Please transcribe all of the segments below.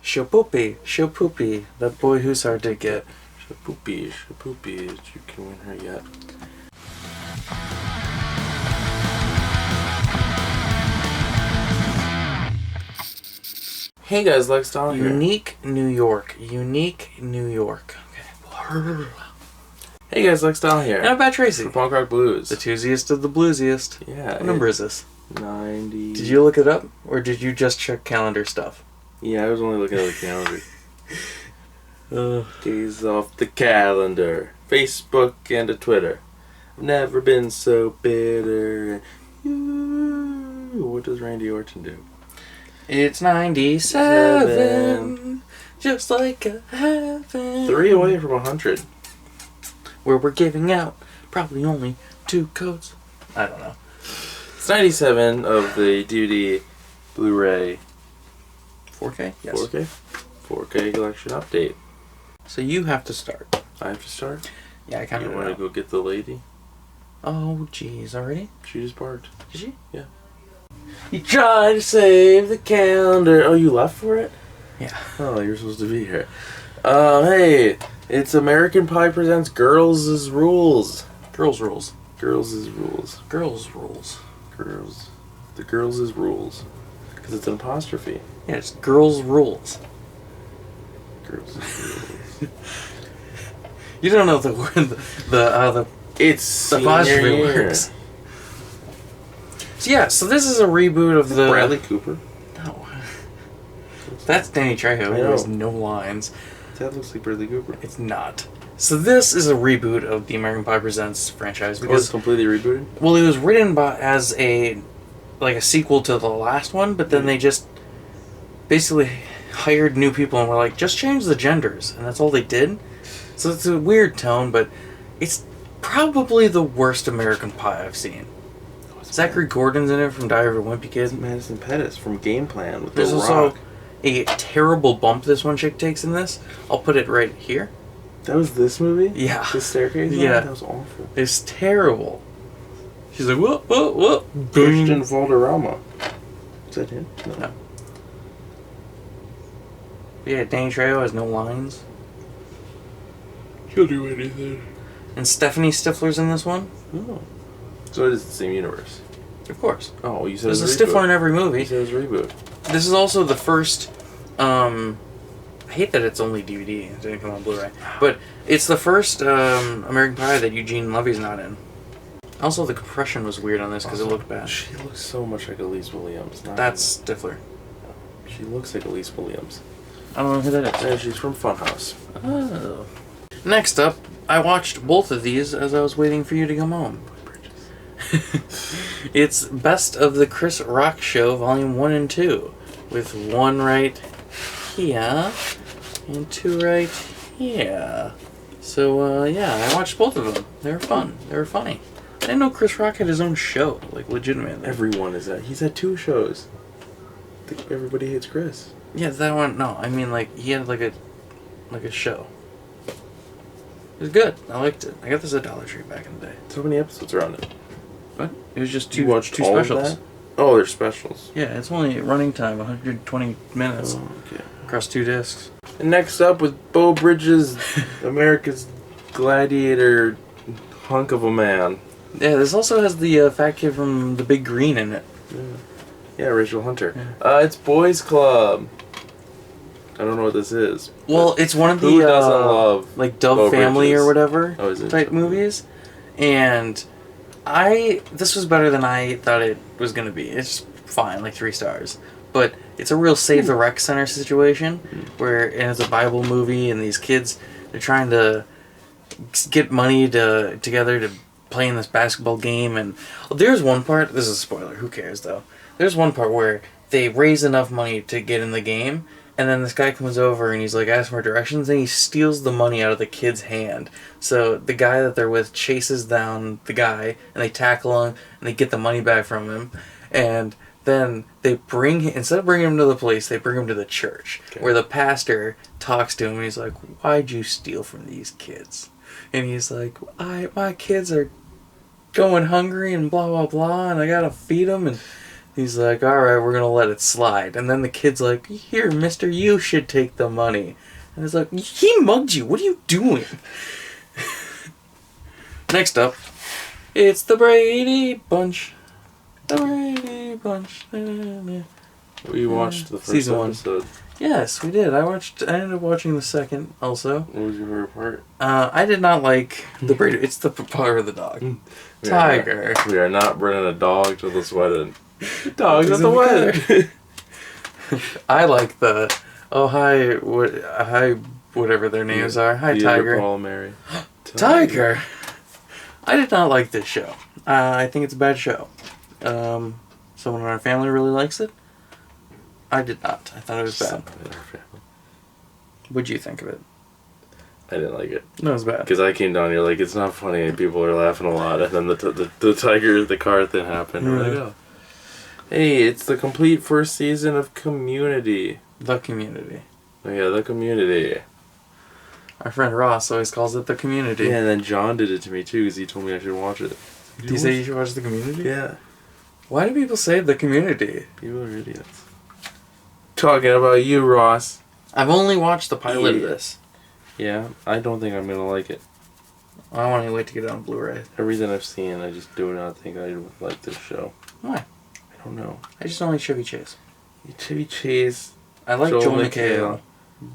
Shapoopy, Shapoopy, that boy who's hard to get. Shapoopy, you can win her yet. Hey guys, Lex Dahl here. Unique New York. Okay. Hey guys, Lex Dahl here. And I'm Pat Tracy. For Punk Rock Blues. The twosiest of the bluesiest. Yeah. What number is this? 90. Did you look it up? Or did you just check calendar stuff? Yeah, I was only looking at the calendar. Days off the calendar. Facebook and a Twitter. I've never been so bitter. What does Randy Orton do? It's 97, just like a heaven. 3 away from 100. Where we're giving out probably only 2 codes. I don't know. It's 97 of the DVD Blu-ray 4K? Yes. 4K collection update. So you have to start. I have to start? Yeah, I kind of You want to go get the lady? Oh, jeez, already? She just parked. Did she? Yeah. You tried to save the calendar. Oh, you left for it? Yeah. Oh, you're supposed to be here. Hey, it's American Pie presents Girls' Rules. Girls rules. Girls' Rules. Girls rules. Girls. The Girls' Rules. Because it's an apostrophe. Yeah, it's girls rules. Girls' Rules. You don't know the word, It's the apostrophe works. So yeah, so this is a reboot of the... Bradley Cooper? No. That's Danny Trejo, who has no lines. That looks like Bradley Cooper. It's not. So this is a reboot of the American Pie Presents franchise because it's completely rebooted? Well, it was written as a sequel to the last one, but then they just basically hired new people and were like, just change the genders, and that's all they did. So it's a weird tone, but it's probably the worst American Pie I've seen. Zachary Gordon's in it from Diary of a Wimpy Kid. Madison Pettis from Game Plan with There's The also Rock. a terrible bump this one chick takes in this. I'll put it right here. That was this movie? Yeah. The staircase? Yeah. That was awful. It's terrible. She's like, whoop, whoop, whoop. Christian Valderrama. Is that him? No. Yeah, Danny Trejo has no lines. He'll do anything. And Stephanie Stifler's in this one. Oh. So it is the same universe. Of course. Oh, you said There's it was a Stifler in every You movie. said it was a reboot. This is also the first... I hate that it's only DVD. It didn't come on Blu-ray. But it's the first American Pie that Eugene Levy's not in. Also, the compression was weird on this because it looked bad. She looks so much like Elise Williams. That's Stifler. She looks like Elise Williams. I don't know who that is. Yeah, she's from Funhouse. Oh. Next up, I watched both of these as I was waiting for you to come home. It's Best of the Chris Rock Show, Volume 1 and 2, with 1 right here and 2 right here. So, yeah, I watched both of them. They were fun. They were funny. I didn't know Chris Rock had his own show, like, legitimately. Everyone is that. He's had 2 shows. Everybody Hates Chris. Yeah, that one, no, I mean, like, he had, like a show. It was good. I liked it. I got this at Dollar Tree back in the day. So many episodes are on it. What? It was just You two watched all specials. of that? Oh, they're specials. Yeah, it's only running time, 120 minutes Oh, okay. across 2 discs. And next up with Beau Bridges, America's Gladiator hunk of a man. Yeah, this also has the fat kid from The Big Green in it. Yeah, Rachel Hunter. It's Boys Club. I don't know what this is. Well, it's one of the Who doesn't love like Dove Beau Family Bridges? or whatever Oh, is it? type movies, and this was better than I thought it was gonna be. It's fine, like 3 stars, but it's a real Save the Rec Center situation and it's a Bible movie, and these kids, they're trying to get money together to play in this basketball game, and there's one part. This is a spoiler. Who cares though? There's one part where they raise enough money to get in the game. And then this guy comes over and he's like asking for directions, and he steals the money out of the kid's hand. So the guy that they're with chases down the guy, and they tackle him, and they get the money back from him. And then they instead of bringing him to the police, they bring him to the church, where the pastor talks to him, and he's like, "Why'd you steal from these kids?" And he's like, my kids are going hungry and blah, blah, blah, and I gotta feed them. And He's like, all right, we're gonna let it slide. And then the kid's like, here, mister, you should take the money. And it's like, he mugged you. What are you doing? Next up, it's the Brady Bunch. The Brady Bunch. We watched the first Season 1. episode. Yes, we did. I ended up watching the second also. What was your favorite part? I did not like the Brady. It's the part of the dog. Tiger. We are not bringing a dog to this wedding. Dog's at the wedding. I like the hi whatever their names are. Hi Tiger. Paul, Mary. Tiger. I did not like this show. I think it's a bad show. Someone in our family really likes it. I did not. I thought it was bad. What'd you think of it? I didn't like it. No, it was bad. Because I came down here like, it's not funny, and people are laughing a lot, and then the tiger, the car thing happened. I'm like, oh. Hey, it's the complete first season of Community. The Community. Oh yeah, The Community. Our friend Ross always calls it The Community. Yeah, and then John did it to me too, because he told me I should watch it. Did he say you should watch The Community? Yeah. Why do people say The Community? People are idiots. Talking about you, Ross. I've only watched the pilot of this. Yeah, I don't think I'm gonna like it. I want to wait to get it on Blu-ray. Everything I've seen, I just do not think I would like this show. Why? I don't know. I just don't like Chevy Chase. Chevy Chase. I like Joel McHale.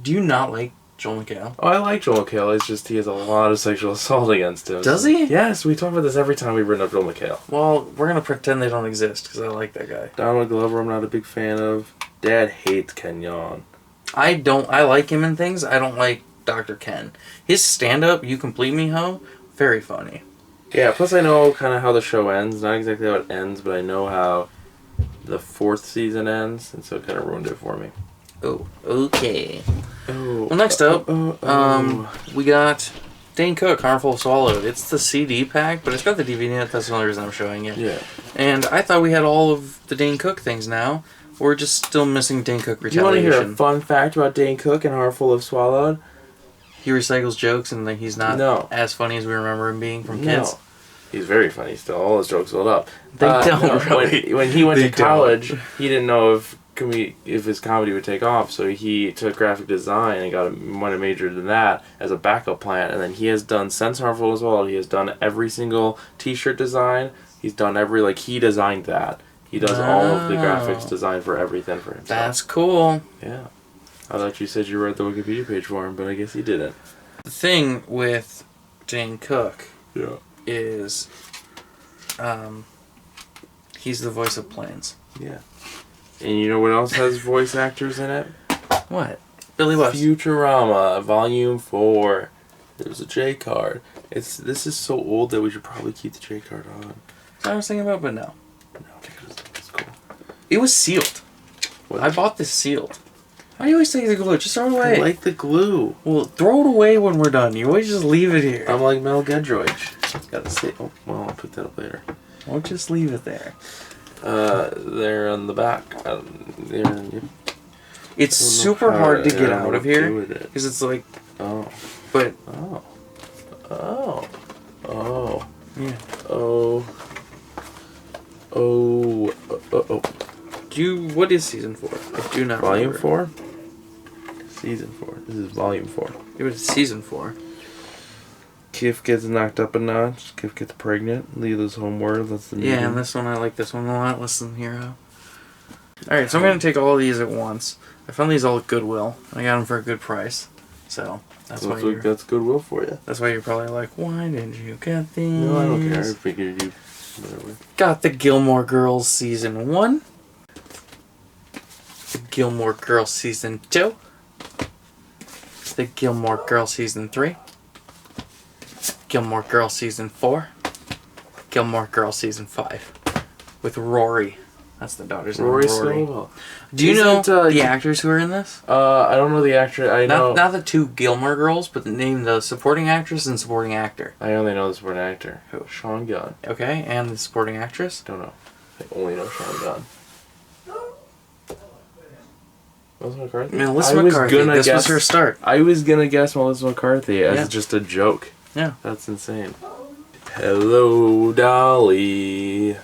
Do you not like Joel McHale? Oh, I like Joel McHale. It's just he has a lot of sexual assault against him. Does he? Yes, we talk about this every time we bring up Joel McHale. Well, we're going to pretend they don't exist because I like that guy. Donald Glover, I'm not a big fan of. Dad hates Kenyon. I like him in things. I don't like Dr. Ken. His stand-up, You Complete Me Ho, very funny. Yeah, plus I know kind of how the show ends. Not exactly how it ends, but I know how the 4th season ends, and so it kind of ruined it for me. Oh, okay. Oh. Well, next up, we got Dane Cook, Harmful Swallowed. It's the CD pack, but it's got the DVD in it. That's the only reason I'm showing it. Yeah. And I thought we had all of the Dane Cook things now. We're just still missing Dane Cook Retaliation. You want to hear a fun fact about Dane Cook and Harmful of Swallowed? He recycles jokes and he's not as funny as we remember him being from kids. He's very funny still. All his jokes hold up. They don't really. When he went to college, he didn't know if his comedy would take off, so he took graphic design and went and majored in that as a backup plan. And then he has done, since Harmful as well, he has done every single t-shirt design. He's done he designed that. He does all of the graphics design for everything for himself. That's cool. Yeah. I thought you said you read the Wikipedia page for him, but I guess you didn't. The thing with Dane Cook is he's the voice of planes. Yeah. And you know what else has voice actors in it? What? Billy West. Futurama, Volume 4. There's a J card. This is so old that we should probably keep the J card on. I was thinking about, but no. No, because it's cool. It was sealed. What? I bought this sealed. Why do you always take the glue? Just throw it away. I like the glue. Well, throw it away when we're done. You always just leave it here. I'm like Mel Gedroich. Gotta say, oh, well, I'll put that up later. Won't just leave it there. There on the back. It's super hard to get out of here because it's like. Oh. But. Oh. Oh. Oh. Yeah. Oh. Oh. Oh. What is season 4? I do not Volume remember. 4? Season 4. This is volume 4. It was season 4. Kif gets knocked up a notch. Kif gets pregnant. Leela's homeward. That's the Yeah, and this one, I like this one a lot less than Hero. Alright, so I'm going to take all these at once. I found these all at Goodwill. I got them for a good price. So, that's why that's Goodwill for you. That's why you're probably like, why didn't you get these? No, I don't care. I figured you... Whatever. Got the Gilmore Girls Season 1. The Gilmore Girls Season 2. The Gilmore Girls Season 3. Gilmore Girls Season 4. Gilmore Girls Season 5. With Rory. That's the daughter's name. Rory. Do you know the actors who are in this? I don't know the actor. I know... Not the 2 Gilmore Girls, but the supporting actress and supporting actor. I only know the supporting actor. Who? Sean Gunn. Okay, and the supporting actress? Don't know. I only know Sean Gunn. Melissa McCarthy? Melissa McCarthy. This was her start. I was gonna guess Melissa McCarthy as just a joke. Yeah. That's insane. Hello, Dolly.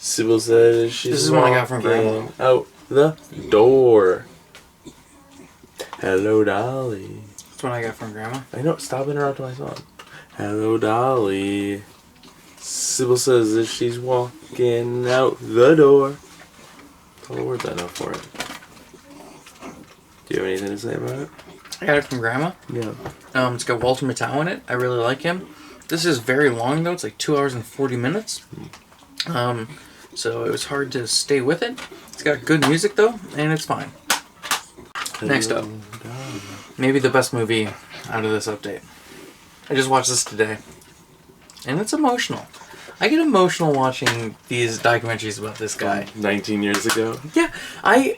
Sybil says she's This is one I got from Grandma. Out the door. Hello, Dolly. That's what I got from Grandma. I know. Stop interrupting my song. Hello, Dolly. Sybil says that she's walking out the door. That's all the words I know for it. Do you have anything to say about it? I got it from Grandma. Yeah. It's got Walter Matthau in it. I really like him. This is very long though. It's like 2 hours and 40 minutes. So it was hard to stay with it. It's got good music though, and it's fine. Next up, maybe the best movie out of this update. I just watched this today, and it's emotional. I get emotional watching these documentaries about this guy. 19 years ago? Yeah,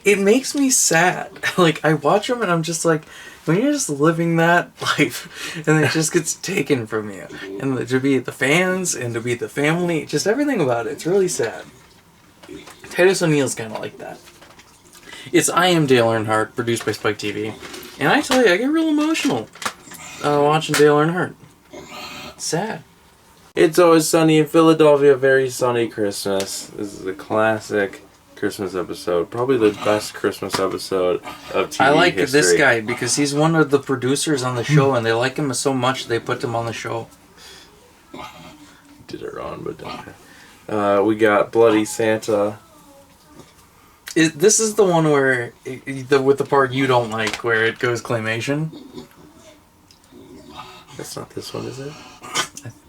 it makes me sad. Like, I watch them and I'm just like, when you're just living that life, and it just gets taken from you. And to be the fans, and to be the family, just everything about it, it's really sad. Titus O'Neil's kind of like that. It's I Am Dale Earnhardt, produced by Spike TV. And I tell you, I get real emotional watching Dale Earnhardt. It's sad. It's Always Sunny in Philadelphia, Very Sunny Christmas. This is a classic Christmas episode. Probably the best Christmas episode of TV I like history. this guy because he's one of the producers on the show, and they like him so much they put him on the show. Did it wrong, but don't care. We got Bloody Santa. This is the one where, with the part you don't like, where it goes claymation. That's not this one, is it?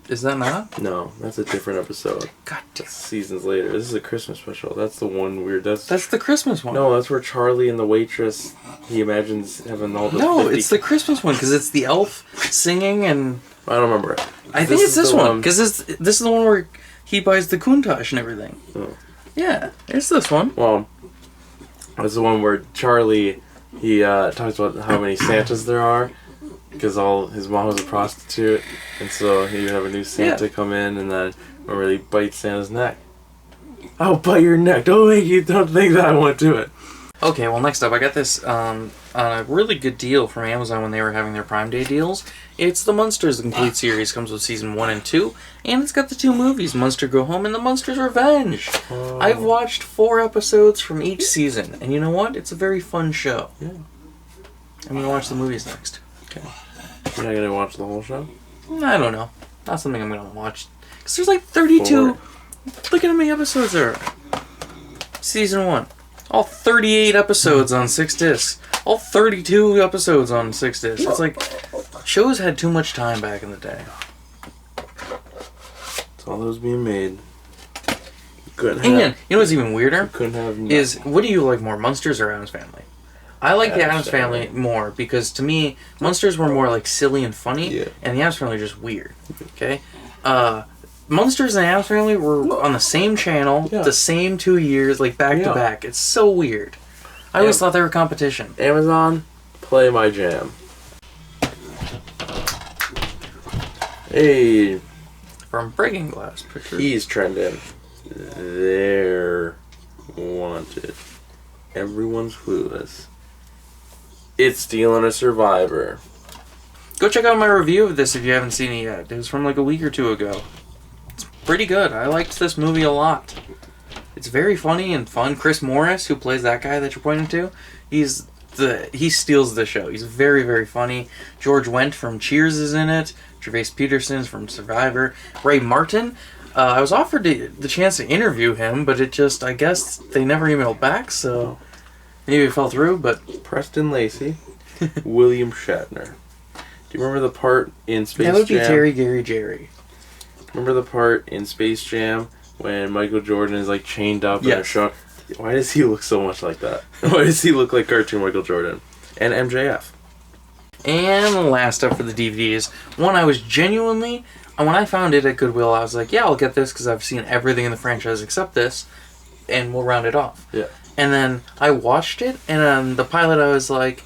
Is that not? No, that's a different episode. God damn. Seasons later. This is a Christmas special. That's the one weird. That's the Christmas one. No, that's where Charlie and the waitress, he imagines having all the... No, 50... it's the Christmas one, because it's the elf singing and... I don't remember it. I think it's this one, because this is the one where he buys the Countach and everything. Oh. Yeah, it's this one. Well, it's the one where Charlie, he talks about how many Santas there are, because his mom was a prostitute, and so he would have a new Santa come in, and then remember he bites Santa's neck. I'll bite your neck. Don't think that I won't do it. Okay, well, next up, I got this on a really good deal from Amazon when they were having their Prime Day deals. It's the Munsters, the complete series. Comes with season 1 and 2, and it's got the 2 movies, Munster Go Home and The Munsters Revenge. Oh. I've watched 4 episodes from each season, and you know what? It's a very fun show. Yeah. I'm gonna watch the movies next. Okay. You're not gonna watch the whole show? I don't know. Not something I'm gonna watch. Because there's like 32... 4. Look at how many episodes there are. Season 1. All 38 episodes on 6 discs. All 32 episodes on 6 discs. It's like, shows had too much time back in the day. It's all that was being made. Couldn't And, have, you know what's even weirder? couldn't have nothing. Is, what do you like more, Munsters or Addams Family? I like the Addams Family more, because to me, Munsters were more like silly and funny, and the Addams Family were just weird. Okay? Munsters and Addams Family were on the same channel, the same 2 years, like back to back. It's so weird. I always thought they were competition. Amazon, play my jam. Hey, From Breaking Glass Pictures. he's trending. They're wanted. Everyone's clueless. It's Stealing a Survivor. Go check out my review of this if you haven't seen it yet. It was from like a week or 2 ago. It's pretty good. I liked this movie a lot. It's very funny and fun. Chris Morris, who plays that guy that you're pointing to, he steals the show. He's very, very funny. George Wendt from Cheers is in it. Gervais Peterson's from Survivor. Ray Martin. I was offered the chance to interview him, but I guess they never emailed back, so maybe it fell through, but... Preston Lacey. William Shatner. Do you remember the part in Space Jam? That would be Terry Gary Jerry. Remember the part in Space Jam when Michael Jordan is like chained up and they're showing... Why does he look so much like that? Why does he look like cartoon Michael Jordan? And MJF. And last up for the DVDs, one I was genuinely... When I found it at Goodwill, I was like, yeah, I'll get this because I've seen everything in the franchise except this, and we'll round it off. Yeah. And then I watched it, and on the pilot I was like,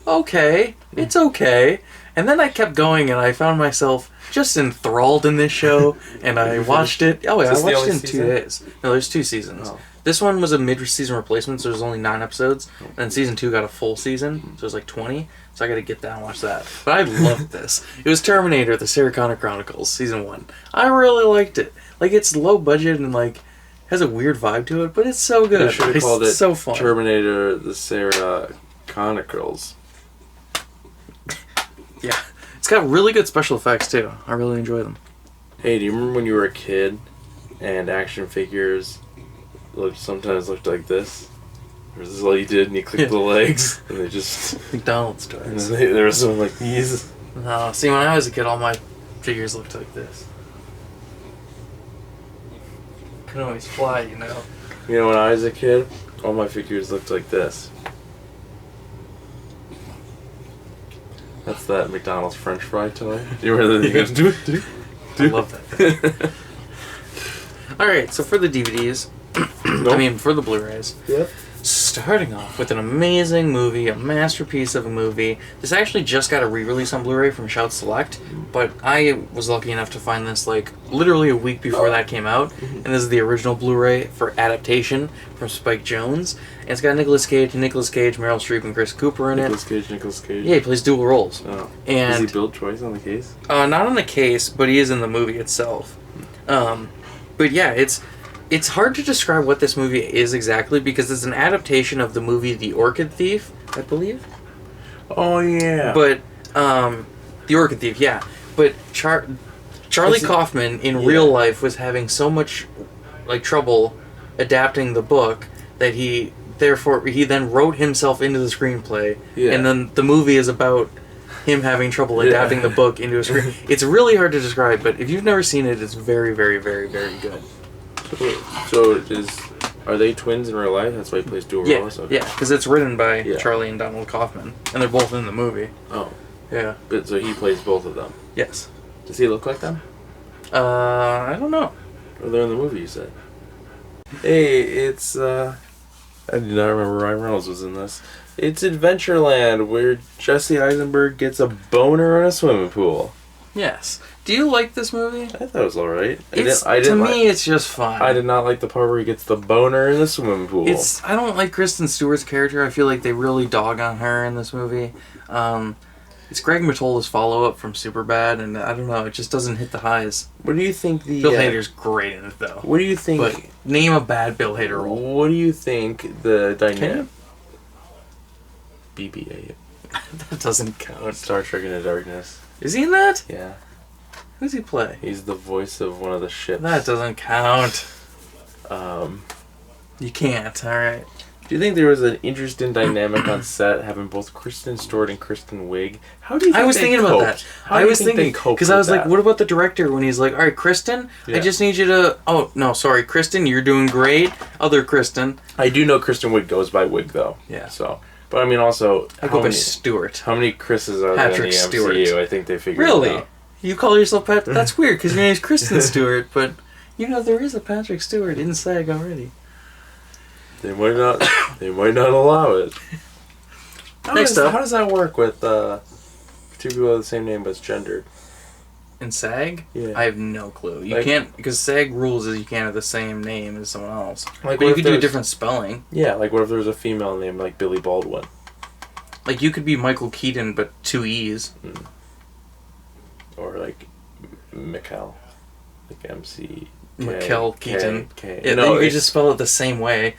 okay, it's okay. And then I kept going, and I found myself just enthralled in this show, and I watched it. Oh, yeah, I watched it in 2 days. No, there's 2 seasons. Oh. This one was a mid-season replacement, so there's only 9 episodes. And then season 2 got a full season, so it was like 20. So I gotta get that and watch that. But I loved this. It was Terminator, the Sarah Connor Chronicles, season 1. I really liked it. Like, it's low budget and, like, has a weird vibe to it, but it's so good. They should have called it so fun. Terminator: The Sarah Chronicles. Yeah, it's got really good special effects too. I really enjoy them. Hey, do you remember when you were a kid and action figures sometimes looked like this? Or this is all you did, and you clicked the legs, and they just... McDonald's And toys. there were some like these. No, see, when I was a kid, all my figures looked like this. Couldn't always fly, you know. You know, when I was a kid, all my figures looked like this. That's that McDonald's French fry toy. You remember that? He goes, do it. I love that thing. Alright, so for the DVDs, I mean, for the Blu-rays, Yep. starting off with an amazing movie, a masterpiece of a movie. This actually just got a re-release on Blu-ray from Shout Select, but I was lucky enough to find this like literally a week before that came out, and this is the original Blu-ray for adaptation from Spike Jonze. And it's got Nicolas Cage, Meryl Streep, and Chris Cooper in it. Nicolas Cage. Yeah, he plays dual roles. Oh. And Does he build toys on the case? not on the case, but he is in the movie itself. But yeah, it's hard to describe what this movie is exactly because it's an adaptation of the movie The Orchid Thief, I believe. Oh yeah. But The Orchid Thief, yeah. But Charlie Kaufman in real life was having so much like trouble adapting the book that he then wrote himself into the screenplay. Yeah. And then the movie is about him having trouble adapting the book into a screen. It's really hard to describe, but if you've never seen it, it's very, very, very, very good. So are they twins in real life? That's why he plays dual roles? Okay. Yeah, because it's written by Charlie and Donald Kaufman, and they're both in the movie. Oh. Yeah. But so he plays both of them? Yes. Does he look like them? I don't know. Or they're in the movie, you said? Hey, it's, I do not remember Ryan Reynolds was in this. It's Adventureland, where Jesse Eisenberg gets a boner in a swimming pool. Yes. Do you like this movie? I thought it was alright. To me, it's just fine. I did not like the part where he gets the boner in the swimming pool. I don't like Kristen Stewart's character. I feel like they really dog on her in this movie. It's Greg Matola's follow-up from Superbad, and I don't know, it just doesn't hit the highs. What do you think the... Bill Hader's great in it, though. What do you think... But name a bad Bill Hader role. What do you think the dynamic... BB-8. That doesn't count. Star Trek Into Darkness. Is he in that? Yeah. Who does he play? He's the voice of one of the ships. That doesn't count. You can't, alright. Do you think there was an interesting dynamic on set having both Kristen Stewart and Kristen Wiig? How do you think I was thinking about that. I was thinking because I was like, what about the director when he's like, all right, Kristen, I just need you to... Oh, no, sorry, Kristen, you're doing great. Other Kristen. I do know Kristen Wiig goes by Wiig, though. Yeah. So, but I mean, also... I go by Stewart. How many Chris's are there in the MCU? I think they figured it out. Really? You call yourself Pat? That's weird, because your name's Kristen Stewart, but you know there is a Patrick Stewart in SAG already. They might not. They might not allow it. How does that work with two people with the same name but it's gendered? In SAG? Yeah. I have no clue. You can't, because SAG rules is you can't have the same name as someone else. Like, but you could do a different spelling. Yeah, like what if there was a female named like Billy Baldwin? Like you could be Michael Keaton but 2 E's. Or like Mikkel. Like MC. Mikkel Keaton. K. Yeah, then you could just spell it the same way.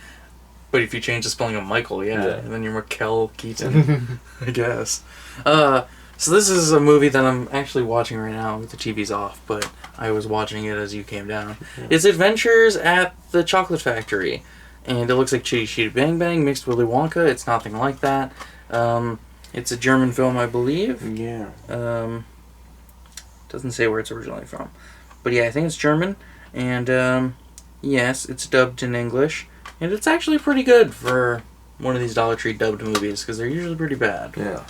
But if you change the spelling of Michael, Yeah. and then you're Mikkel Keaton, I guess. So this is a movie that I'm actually watching right now. The TV's off, but I was watching it as you came down. Yeah. It's Adventures at the Chocolate Factory. And it looks like Chitty Chitty Bang Bang mixed Willy Wonka. It's nothing like that. It's a German film, I believe. Yeah. Doesn't say where it's originally from. But yeah, I think it's German. And yes, it's dubbed in English. And it's actually pretty good for one of these Dollar Tree dubbed movies, because they're usually pretty bad. Yeah.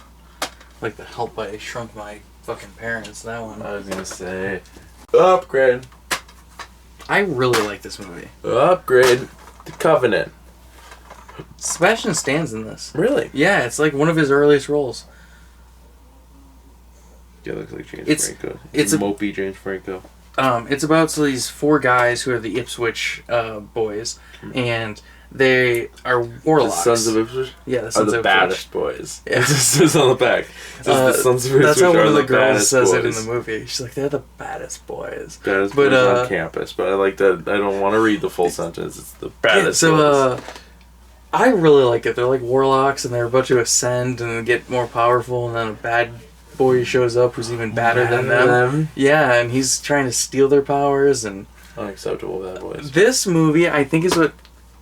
Like The Help I Shrunk My Fucking Parents, that one. I was gonna say... Upgrade. I really like this movie. Upgrade. The Covenant. Sebastian Stan's in this. Really? Yeah, it's like one of his earliest roles. Yeah, looks like James Franco. It's a mopey James Franco. It's about these 4 guys who are the Ipswich boys, and They are warlocks. The Sons of Ipswich Yeah, the are Sons the of baddest Ipswich. boys. Yeah. It just says on the back. It says the Sons of Ipswich That's how one are of the the girls baddest says boys. it in the movie. She's like, they're the baddest boys. Baddest But, boys on campus. But I like that. I don't want to read the full sentence. It's the baddest boys. I really like it. They're like warlocks, and they're about to ascend and get more powerful, and then a bad boy shows up who's even badder than them. Yeah, and he's trying to steal their powers. And Unacceptable bad boys. this movie, I think, is what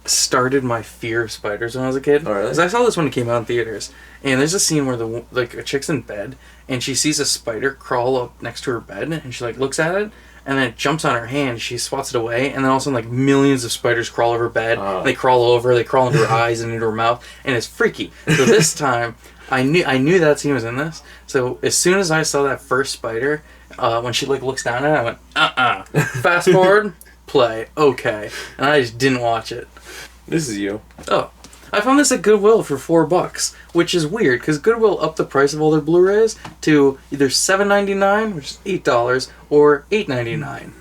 started my fear of spiders when I was a kid. Oh, really? Because I saw this when it came out in theaters, and there's a scene where a chick's in bed, and she sees a spider crawl up next to her bed, and she looks at it, and then it jumps on her hand. She swats it away, and then all of a sudden, millions of spiders crawl over her bed. Oh. They crawl over, they crawl into her eyes and into her mouth, and it's freaky. So this time, I knew that scene was in this. So as soon as I saw that first spider, when she looks down at it, I went, Fast forward, play, okay, and I just didn't watch it. This is you. Oh. I found this at Goodwill for $4, which is weird because Goodwill upped the price of all their Blu-rays to either $7.99, which is $8, or $8.99,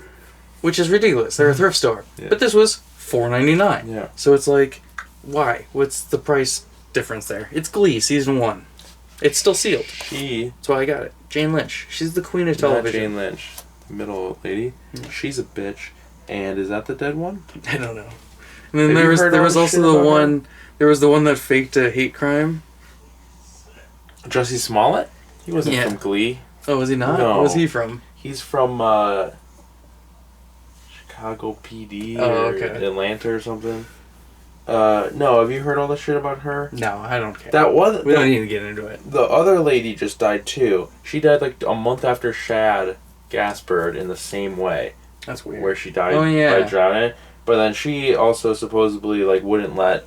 which is ridiculous. They're a thrift store, but this was $4.99. Yeah. So it's like, why? What's the price difference there? It's Glee season 1. It's still sealed. That's why I got it. Jane Lynch. She's the queen of television. Jane Lynch, middle lady. She's a bitch. And is that the dead one? I don't know. And then there was also the one. Her? There was the one that faked a hate crime. Jussie Smollett? He wasn't from Glee. Oh, was he not? No. Where was he from? He's from Chicago PD or Atlanta or something. No, have you heard all the shit about her? No, I don't care. We don't need to get into it. The other lady just died too. She died like a month after Shad Gaspard in the same way. That's weird. Where she died by drowning. But then she also supposedly wouldn't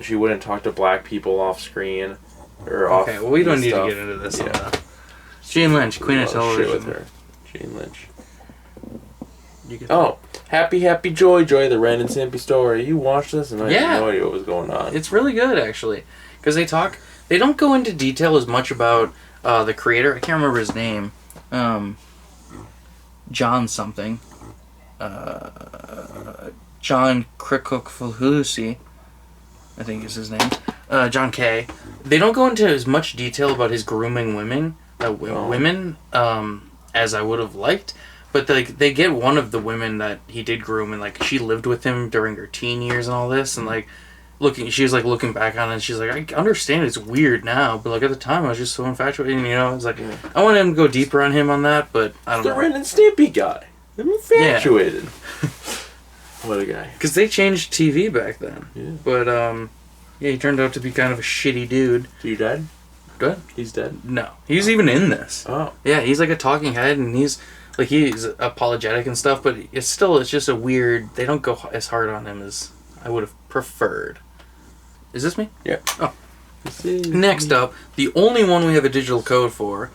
she wouldn't talk to black people off screen or off. Okay, well we don't need to get into this. Yeah. Jane Lynch, queen of television. Shit with her. Jane Lynch. Happy Joy, the Ren and Stimpy story. You watched this and I had no idea what was going on. It's really good actually, because they don't go into detail as much about the creator. I can't remember his name. John something. John Krikofusi, I think is his name. John K. They don't go into as much detail about his grooming women as I would have liked. But they get one of the women that he did groom, and she lived with him during her teen years and all this, and she was looking back on it, and she's like, I understand it's weird now, but at the time I was just so infatuated, and it's like I want him to go deeper on him on that, but I don't know. The Ren and Stimpy guy. I'm infatuated. Yeah. What a guy. Because they changed TV back then. Yeah. But he turned out to be kind of a shitty dude. So you dead? Good. He's dead? No, he's even in this. Oh. Yeah, he's a talking head, and he's apologetic and stuff, but it's just a weird. They don't go as hard on him as I would have preferred. Is this me? Yeah. Oh. Next up, the only one we have a digital code for,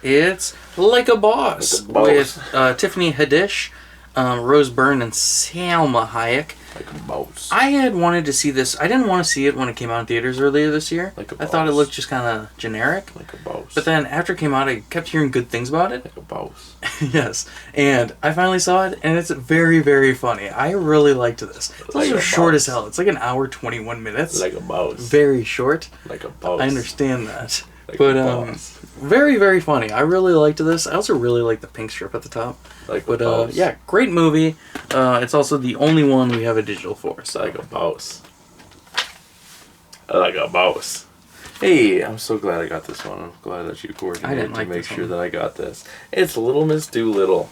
it's Like a Boss, with Tiffany Haddish, Rose Byrne, and Salma Hayek. Like a boss. I had wanted to see this. I didn't want to see it when it came out in theaters earlier this year. Like a I boss. thought it looked just kind of generic. Like a boss. But then after it came out, I kept hearing good things about it. Like a boss. Yes. And I finally saw it, and it's very, very funny. I really liked this. It's also short as hell. It's like an hour, 21 minutes. Like a boss. Very short. Like a boss. I understand that. Like but a boss. very, very funny. I really liked this. I also really like the pink strip at the top. Yeah, great movie. It's also the only one we have a digital for. So. Like a boss. Like a boss. Hey, I'm so glad I got this one. I'm glad that you coordinated to make sure that I got this. It's Little Miss Doolittle.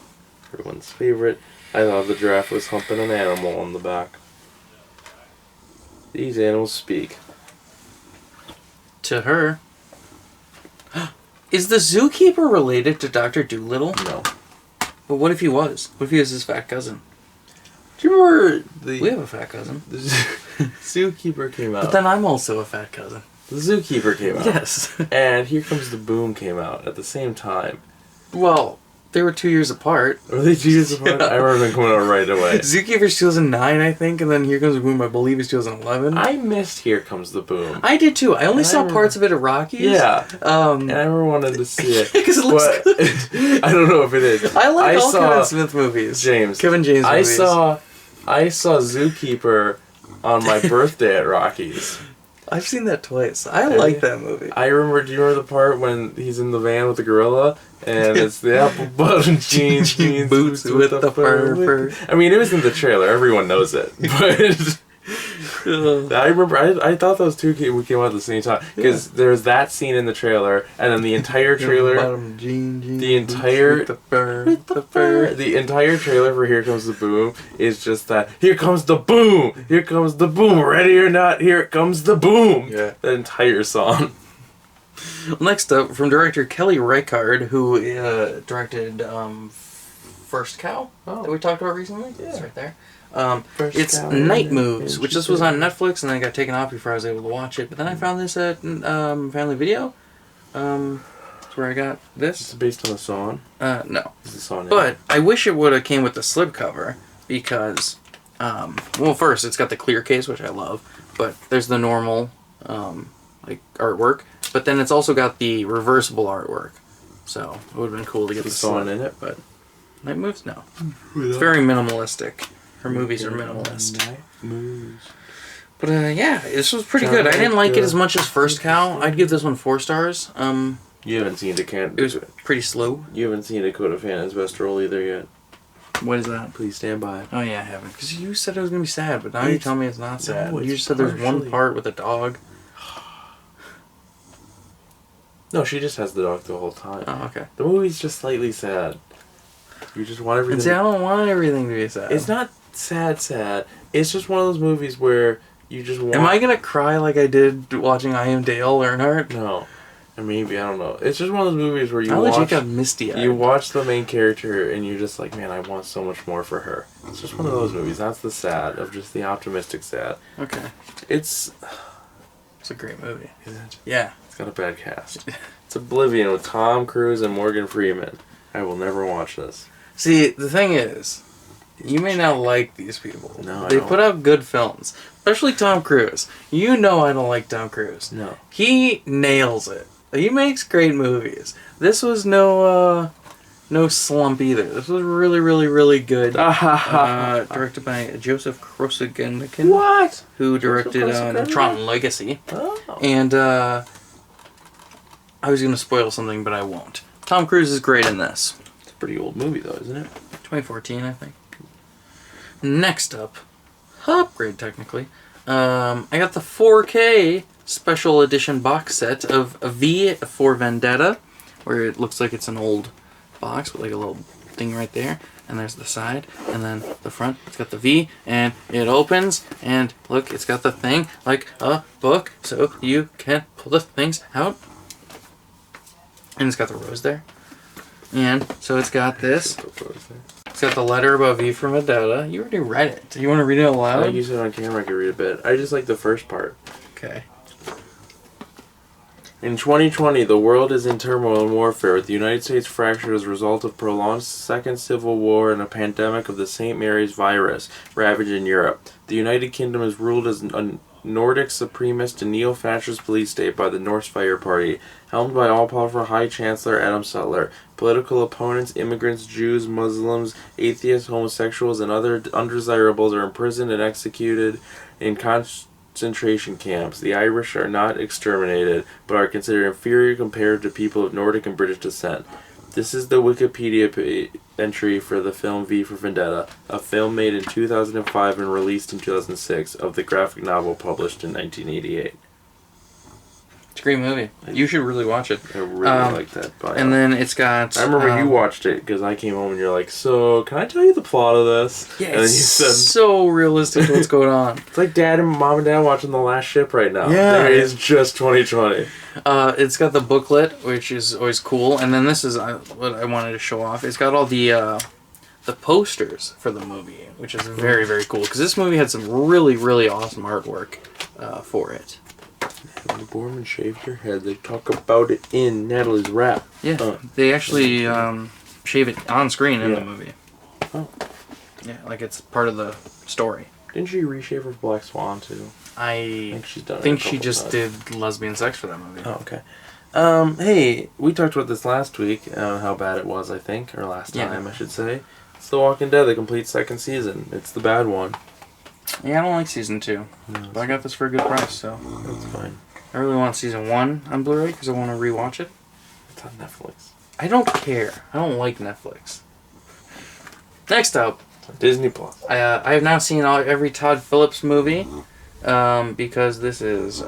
Everyone's favorite. I thought the giraffe was humping an animal on the back. These animals speak. To her. Is the zookeeper related to Dr. Dolittle? No. But what if he was? What if he was his fat cousin? Do you remember We have a fat cousin. The zookeeper came out. But then I'm also a fat cousin. The zookeeper came out. Yes. And Here Comes the Boom came out at the same time. Well, they were 2 years apart. Were they 2 years apart? Yeah. I remember them coming out right away. Zookeeper's 2009, I think, and then Here Comes the Boom, I believe, is 2011. I missed Here Comes the Boom. I did too. I only saw parts of it at Rockies. Yeah. And I never wanted to see it. Because it looks good. I don't know if it is. I like all Kevin Smith movies. Kevin James movies. I saw Zookeeper on my birthday at Rockies. I've seen that twice. I like that movie. I remember, do you remember the part when he's in the van with the gorilla? And it's the apple bottom jeans boots with the fur. I mean, it was in the trailer. Everyone knows it. But I remember, I thought those two came out at the same time. Because there's that scene in the trailer, and then the entire trailer... the entire... The entire trailer for Here Comes the Boom is just that, here comes the boom! Here comes the boom! Ready or not, here comes the boom! Yeah. That entire song. Next up, from director Kelly Reichardt, who directed First Cow that we talked about recently. Yeah. It's right there. It's Night Moves, which this was on Netflix, and then it got taken off before I was able to watch it. But then I found this at Family Video. That's where I got this. It's based on a song? No. It's a song. But I wish it would have came with the slipcover, because, well, first, it's got the clear case, which I love, but there's the normal, like, artwork. But then it's also got the reversible artwork. So it would have been cool to get the song in it, but Night Moves? No. It's very minimalistic. Her movies are minimalist. Night Moves. But yeah, this was pretty good. I didn't like it as much as First Cow. I'd give this one 4 stars. You haven't seen It was pretty slow. You haven't seen Dakota Fannon's Best Role either yet. What is that? Please Stand By. Oh yeah, I haven't. Because you said it was going to be sad, but now you tell me it's not sad. No, you just said there's one part with a dog. No, she just has the dog the whole time. Oh, okay. The movie's just slightly sad. You just want everything... And see, I don't want everything to be sad. It's not sad. It's just one of those movies where you just want... Am I going to cry like I did watching I Am Dale Earnhardt? No. Or maybe, I don't know. It's just one of those movies where you got misty-eyed. You watch the main character and you're just like, man, I want so much more for her. It's just one of those movies. That's the sad, of just the optimistic sad. Okay. It's a great movie. Isn't it? Yeah. It's got a bad cast. It's Oblivion with Tom Cruise and Morgan Freeman. I will never watch this. See, the thing is, you may not like these people. No, They put out good films. Especially Tom Cruise. You know I don't like Tom Cruise. No. He nails it. He makes great movies. This was no slump either. This was really, really, really good. Directed by Joseph Krosigenikin. What? Who directed Tron Legacy. Oh. And I was going to spoil something, but I won't. Tom Cruise is great in this. It's a pretty old movie, though, isn't it? 2014, I think. Next up, upgrade technically. I got the 4K special edition box set of V for Vendetta, where it looks like it's an old box with like a little thing right there, and there's the side, and then the front. It's got the V, and it opens, and look, it's got the thing like a book, so you can pull the things out. And it's got the rose there. And so it's got this. It's got the letter above V for Vendetta. You already read it. Do you want to read it aloud? I use it on camera. I can read a bit. I just like the first part. Okay. In 2020, the world is in turmoil and warfare, with the United States fractured as a result of prolonged Second Civil War and a pandemic of the St. Mary's virus ravaging Europe. The United Kingdom is ruled as a Nordic supremacist and neo-fascist police state by the Norse Fire Party, helmed by all-powerful High Chancellor Adam Sutler. Political opponents, immigrants, Jews, Muslims, atheists, homosexuals, and other undesirables are imprisoned and executed in concentration camps. The Irish are not exterminated, but are considered inferior compared to people of Nordic and British descent. This is the Wikipedia entry for the film V for Vendetta, a film made in 2005 and released in 2006, of the graphic novel published in 1988. It's a great movie. You should really watch it. I really like that bio. And then it's got... I remember you watched it, because I came home and you're like, so, can I tell you the plot of this? Yeah, and then you said, so realistic to what's going on. It's like Dad and Mom and Dad watching The Last Ship right now. Yeah. There is just 2020. It's got the booklet, which is always cool. And then this is what I wanted to show off. It's got all the posters for the movie, which is very, very cool. Because this movie had some really, really awesome artwork for it. Natalie Borman shaved her head. They talk about it in Natalie's rap. Yeah, they actually shave it on screen in the movie. Oh. Yeah, like it's part of the story. Didn't she reshave her Black Swan, too? I think she's done it think she just did lesbian sex for that movie. Oh, okay. Hey, we talked about this last week, how bad it was, I think, or last time, I should say. It's The Walking Dead, the complete second season. It's the bad one. Yeah, I don't like season 2. No, But I got this for a good price, so. that's fine. I really want season 1 on Blu-ray because I want to rewatch it. It's on Netflix. I don't care. I don't like Netflix. Next up, Disney Plus. I have now seen every Todd Phillips movie because this is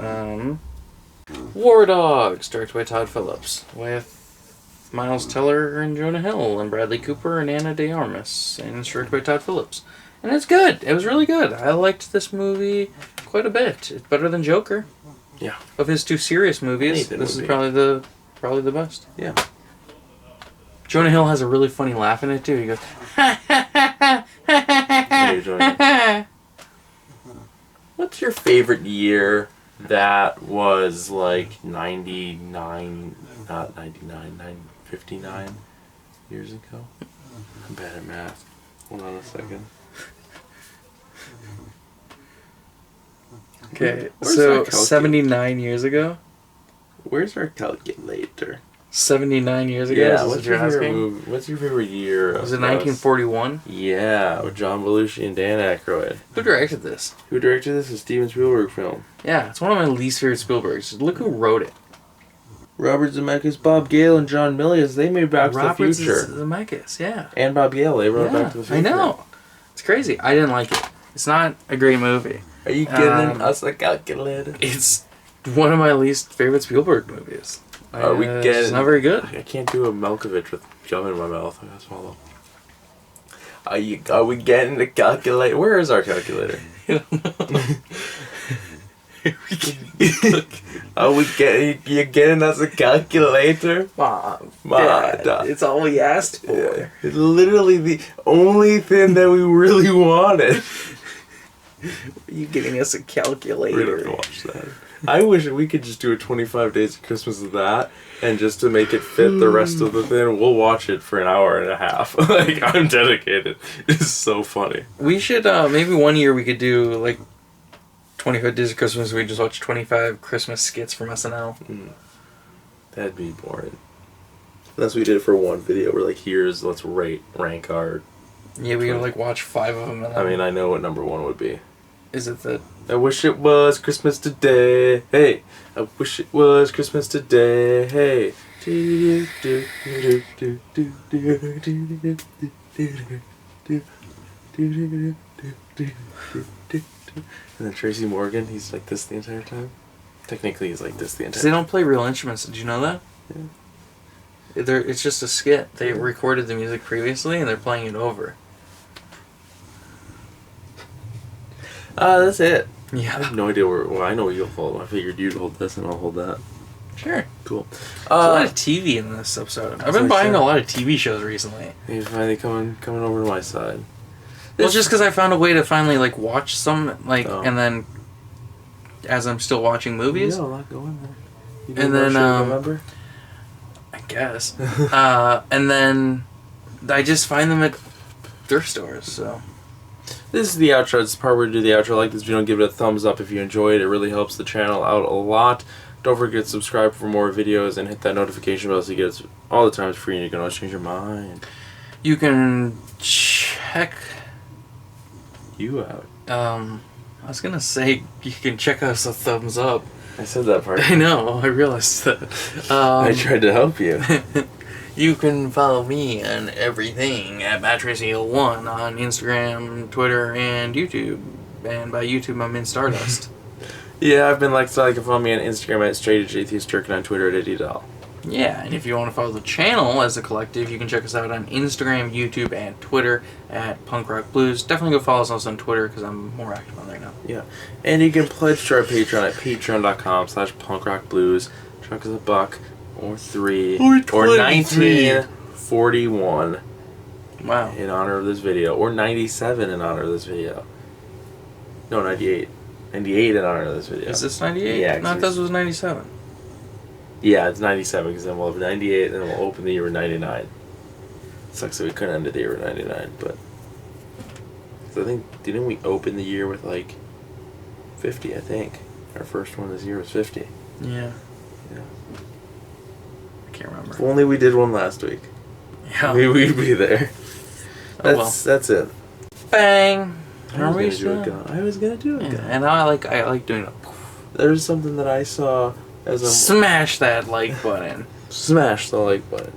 War Dogs, directed by Todd Phillips, with Miles Teller and Jonah Hill and Bradley Cooper and Ana de Armas, and it's directed by Todd Phillips. And it's good. It was really good. I liked this movie quite a bit. It's better than Joker. Yeah. Of his 2 serious movies, this is probably the best. Yeah. Jonah Hill has a really funny laugh in it too. He goes, What's your favorite year that was like 99, not 99, 59 years ago? I'm bad at math. Hold on a second. okay, Where's so our calculator? 79 years ago? Where's our calculator? 79 years ago? Yeah, Is what's what your you're favorite asking? movie? What's your favorite year? Was it 1941? Yeah, with John Belushi and Dan Aykroyd. Who directed this? Who directed this? A Steven Spielberg film. Yeah, it's one of my least favorite Spielbergs. Look who wrote it. Robert Zemeckis, Bob Gale, and John Milius. They made Back to the Future. Zemeckis, yeah. And Bob Gale. They wrote Back to the Future. I know. It's crazy. I didn't like it. It's not a great movie. Are you getting us a calculator? It's one of my least favorite Spielberg movies. Are we getting? It's not very good. I can't do a Malkovich with gum in my mouth. I gotta swallow. Are we getting the calculator? Where is our calculator? Are we getting? You getting us a calculator? Mom, Dad, it's all we asked for. Yeah. It's literally the only thing that we really wanted. Are you getting us a We're calculator? gonna have to watch that. I wish we could just do a 25 Days of Christmas of that, and just to make it fit the rest of the thing, we'll watch it for an hour and a half. Like, I'm dedicated. It's so funny. We should, maybe one year we could do, like, 25 Days of Christmas. We just watch 25 Christmas skits from SNL. That'd be boring. Unless we did it for one video, we're like, let's rank our... Yeah, we could, like, watch 5 of them. And then, I mean, I know what number 1 would be. Is it the... I wish it was Christmas today. Hey, I wish it was Christmas today. Hey. And then Tracy Morgan, he's like this the entire time. Technically, he's like this the entire Because they don't play real instruments. Did you know that? Yeah. It's just a skit. They recorded the music previously, and they're playing it over. That's it. I Yeah. have no idea where... Well, I know what you'll hold. I figured you'd hold this and I'll hold that. Sure. Cool. There's a lot of TV in this episode. I've been buying a lot of TV shows recently. He's finally coming over to my side. Well, just because I found a way to finally, like, watch some, like, Oh. and then as I'm still watching movies, Yeah, a lot going there. You And do then, more shit, remember? I guess. And then I just find them at thrift stores, so. This is the outro. It's the part where we do the outro like this. If you don't give it a thumbs up if you enjoy it, it really helps the channel out a lot. Don't forget to subscribe for more videos and hit that notification bell so you get it all the time. It's free and you can always change your mind. You can check. You out. I was gonna say you can check us a thumbs up. I said that part. I know, I realized that. I tried to help you. You can follow me on everything at MattRacing01 on Instagram, Twitter, and YouTube. And by YouTube, I mean Stardust. Yeah, I've been like, so you can follow me on Instagram at StraightAgeAtheistJerk and on Twitter at IddyDoll. Yeah, and if you want to follow the channel as a collective, you can check us out on Instagram, YouTube, and Twitter at Punk Rock Blues. Definitely go follow us on Twitter because I'm more active on there now. Yeah. And you can pledge to our Patreon at patreon.com/punkrockblues. Chuck us $1 or $3 Or or 23. $19.41 Wow. in honor of this video, or $97 in honor of this video. No, $98. $98 in honor of this video. Is this 98? Yeah, No, I thought this was 97. Yeah, it's 97 because then we'll have 98 and then we'll open the year with 99. Sucks that we couldn't end the year with 99, but... Cause I think, didn't we open the year with like 50, I think. Our first one this year was 50. Yeah. Yeah. I can't remember. If only we did one last week. Yeah. We'd be there. Oh, well. That's it. Bang! I was gonna do a gun. I was gonna do a gun. And I like doing it. There's something that I saw as a Smash that like button. smash the like button.